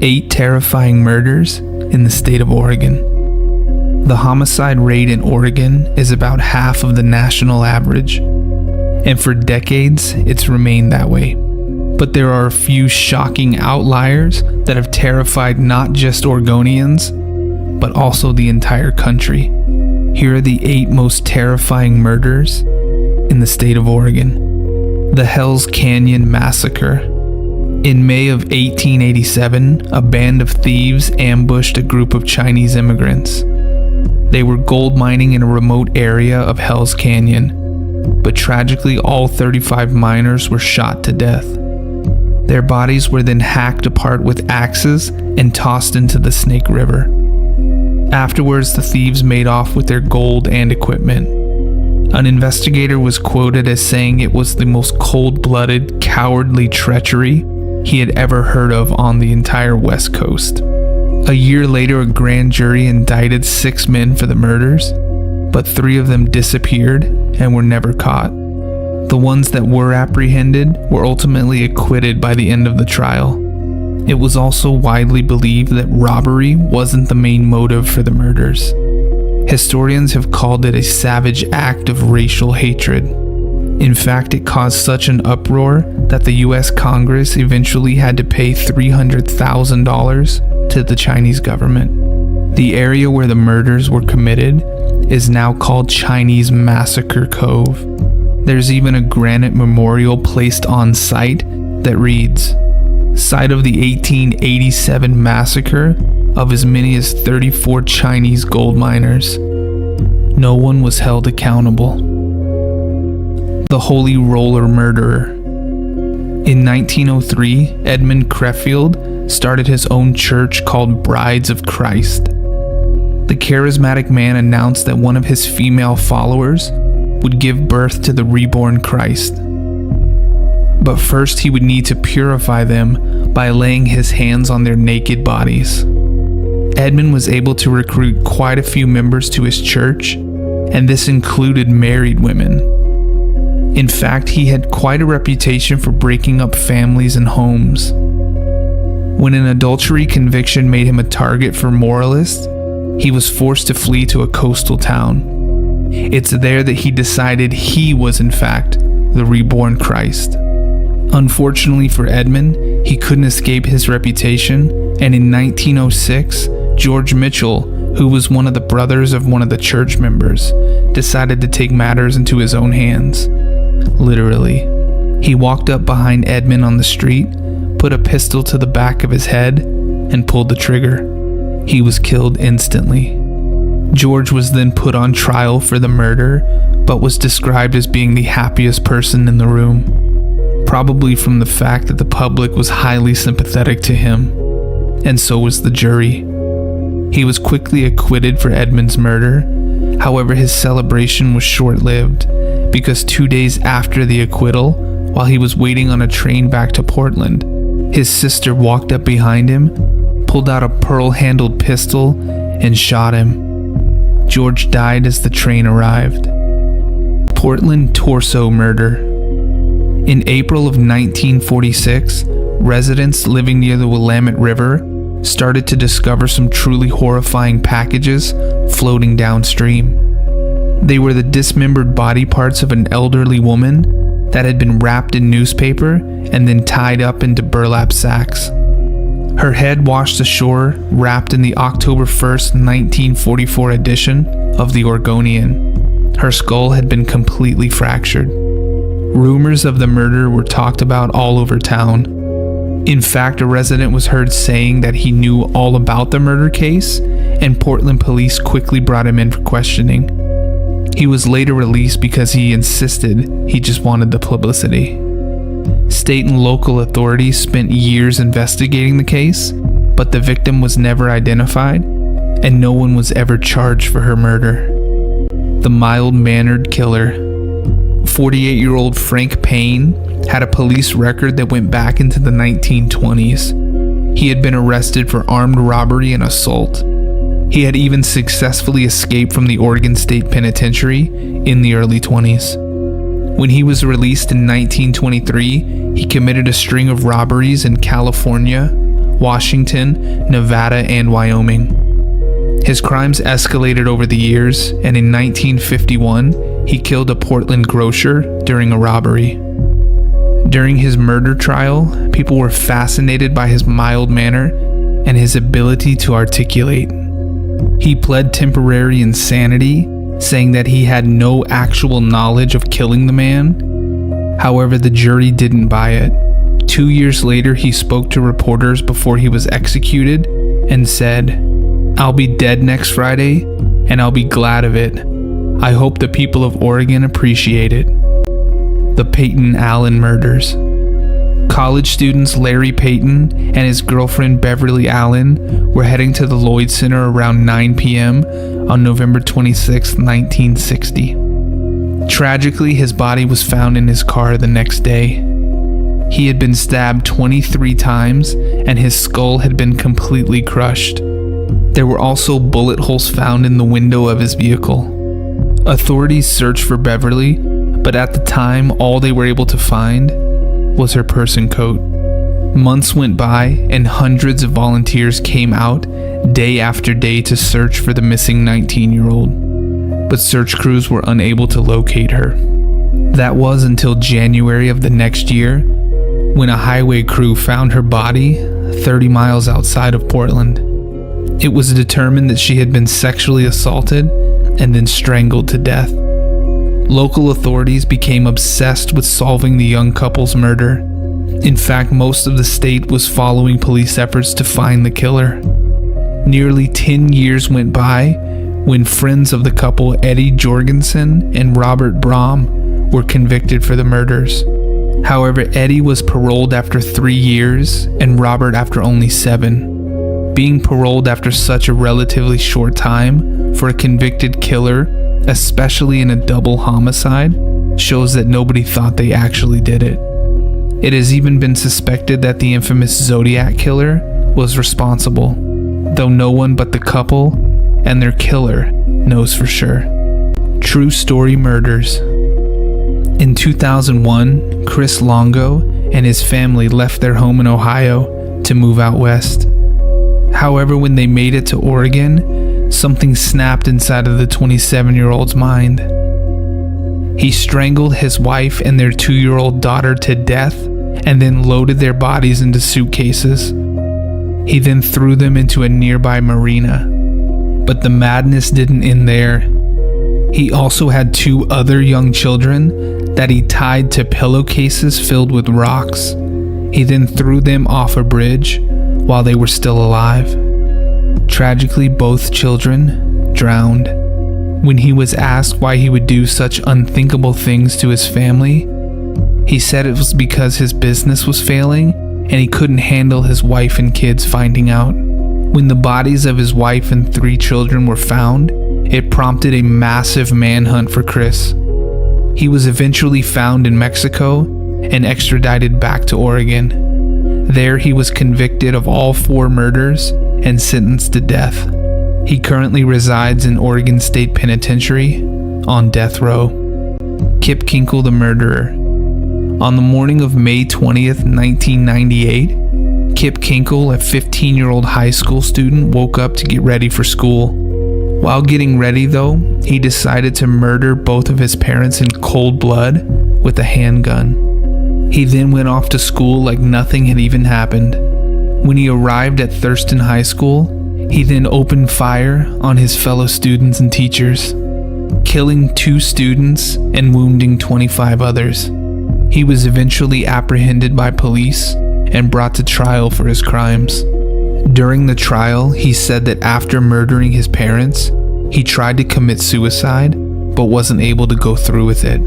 8 terrifying murders in the state of Oregon. The homicide rate in Oregon is about half of the national average, and for decades it's remained that way. But there are a few shocking outliers that have terrified not just Oregonians, but also the entire country. Here are the 8 most terrifying murders in the state of Oregon. The Hell's Canyon Massacre. In May of 1887, a band of thieves ambushed a group of Chinese immigrants. They were gold mining in a remote area of Hell's Canyon, but tragically all 35 miners were shot to death. Their bodies were then hacked apart with axes and tossed into the Snake River. Afterwards, the thieves made off with their gold and equipment. An investigator was quoted as saying it was the most cold-blooded, cowardly treachery he had ever heard of on the entire West Coast. A year later, a grand jury indicted 6 men for the murders, but 3 of them disappeared and were never caught. The ones that were apprehended were ultimately acquitted by the end of the trial. It was also widely believed that robbery wasn't the main motive for the murders. Historians have called it a savage act of racial hatred. In fact, it caused such an uproar that the US Congress eventually had to pay $300,000 to the Chinese government. The area where the murders were committed is now called Chinese Massacre Cove. There's even a granite memorial placed on site that reads, "Site of the 1887 massacre of as many as 34 Chinese gold miners. No one was held accountable." The Holy Roller Murderer. In 1903, Edmund Crefeld started his own church called Brides of Christ. The charismatic man announced that one of his female followers would give birth to the reborn Christ. But first he would need to purify them by laying his hands on their naked bodies. Edmund was able to recruit quite a few members to his church, and this included married women. In fact, he had quite a reputation for breaking up families and homes. When an adultery conviction made him a target for moralists, he was forced to flee to a coastal town. It's there that he decided he was in fact the reborn Christ. Unfortunately for Edmund, he couldn't escape his reputation, and in 1906, George Mitchell, who was one of the brothers of one of the church members, decided to take matters into his own hands. Literally. He walked up behind Edmund on the street, put a pistol to the back of his head, and pulled the trigger. He was killed instantly. George was then put on trial for the murder, but was described as being the happiest person in the room, probably from the fact that the public was highly sympathetic to him, and so was the jury. He was quickly acquitted for Edmund's murder. However, his celebration was short-lived, because 2 days after the acquittal, while he was waiting on a train back to Portland, his sister walked up behind him, pulled out a pearl-handled pistol, and shot him. George died as the train arrived. Portland torso murder. In April of 1946, residents living near the Willamette River started to discover some truly horrifying packages floating downstream. They were the dismembered body parts of an elderly woman that had been wrapped in newspaper and then tied up into burlap sacks. Her head washed ashore, wrapped in the October 1st, 1944 edition of the Oregonian. Her skull had been completely fractured. Rumors of the murder were talked about all over town. In fact, a resident was heard saying that he knew all about the murder case, and Portland police quickly brought him in for questioning. He was later released because he insisted he just wanted the publicity. State and local authorities spent years investigating the case, but the victim was never identified, and no one was ever charged for her murder. The mild-mannered killer. 48-year-old Frank Payne had a police record that went back into the 1920s. He had been arrested for armed robbery and assault. He had even successfully escaped from the Oregon State Penitentiary in the early 20s. When he was released in 1923, he committed a string of robberies in California, Washington, Nevada, and Wyoming. His crimes escalated over the years, and in 1951, he killed a Portland grocer during a robbery. During his murder trial, people were fascinated by his mild manner and his ability to articulate. He pled temporary insanity, saying that he had no actual knowledge of killing the man. However, the jury didn't buy it. 2 years later, he spoke to reporters before he was executed and said, "I'll be dead next Friday, and I'll be glad of it. I hope the people of Oregon appreciate it." The Peyton Allen murders. College students Larry Peyton and his girlfriend Beverly Allen were heading to the Lloyd Center around 9 p.m. on November 26, 1960. Tragically, his body was found in his car the next day. He had been stabbed 23 times, and his skull had been completely crushed. There were also bullet holes found in the window of his vehicle. Authorities searched for Beverly, but at the time, all they were able to find was her purse and coat. Months went by, and hundreds of volunteers came out day after day to search for the missing 19-year-old, but search crews were unable to locate her. That was until January of the next year, when a highway crew found her body 30 miles outside of Portland. It was determined that she had been sexually assaulted and then strangled to death. Local authorities became obsessed with solving the young couple's murder. In fact, most of the state was following police efforts to find the killer. Nearly 10 years went by when friends of the couple, Eddie Jorgensen and Robert Brahm, were convicted for the murders. However, Eddie was paroled after 3 years and Robert after only 7. Being paroled after such a relatively short time for a convicted killer, especially in a double homicide, shows that nobody thought they actually did it. It has even been suspected that the infamous Zodiac killer was responsible, though no one but the couple and their killer knows for sure. True story murders. In 2001, Chris Longo and his family left their home in Ohio to move out west. However, when they made it to Oregon, something snapped inside of the 27-year-old's mind. He strangled his wife and their 2-year-old daughter to death and then loaded their bodies into suitcases. He then threw them into a nearby marina. But the madness didn't end there. He also had 2 other young children that he tied to pillowcases filled with rocks. He then threw them off a bridge while they were still alive. Tragically, both children drowned. When he was asked why he would do such unthinkable things to his family, he said it was because his business was failing and he couldn't handle his wife and kids finding out. When the bodies of his wife and 3 children were found, it prompted a massive manhunt for Chris. He was eventually found in Mexico and extradited back to Oregon. There he was convicted of all 4 murders and sentenced to death. He currently resides in Oregon State Penitentiary on death row. Kip Kinkle the murderer. On the morning of May 20th, 1998, Kip Kinkle, a 15-year-old high school student, woke up to get ready for school. While getting ready, though, he decided to murder both of his parents in cold blood with a handgun. He then went off to school like nothing had even happened. When he arrived at Thurston High School, he then opened fire on his fellow students and teachers, killing 2 students and wounding 25 others. He was eventually apprehended by police and brought to trial for his crimes. During the trial, he said that after murdering his parents, he tried to commit suicide but wasn't able to go through with it.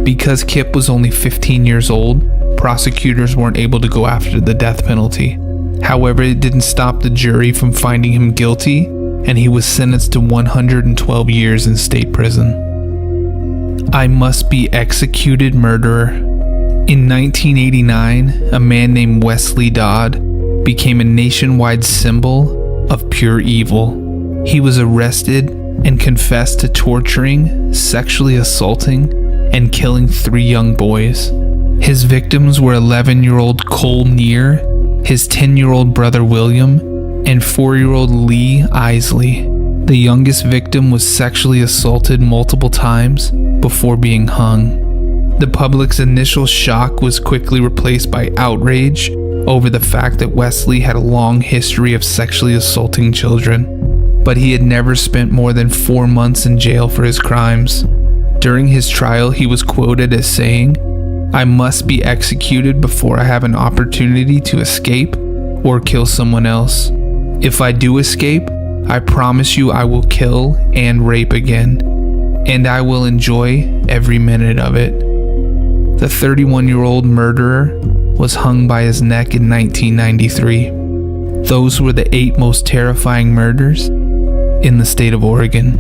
Because Kip was only 15 years old, prosecutors weren't able to go after the death penalty. However, it didn't stop the jury from finding him guilty, and he was sentenced to 112 years in state prison. I must be executed murderer. In 1989, a man named Wesley Dodd became a nationwide symbol of pure evil. He was arrested and confessed to torturing, sexually assaulting, and killing 3 young boys. His victims were 11-year-old Cole Neer, his 10-year-old brother William, and 4-year-old Lee Isley. The youngest victim was sexually assaulted multiple times before being hung. The public's initial shock was quickly replaced by outrage over the fact that Wesley had a long history of sexually assaulting children, but he had never spent more than 4 months in jail for his crimes. During his trial, he was quoted as saying, "I must be executed before I have an opportunity to escape or kill someone else. If I do escape, I promise you I will kill and rape again, and I will enjoy every minute of it." The 31-year-old murderer was hung by his neck in 1993. Those were the 8 most terrifying murders in the state of Oregon.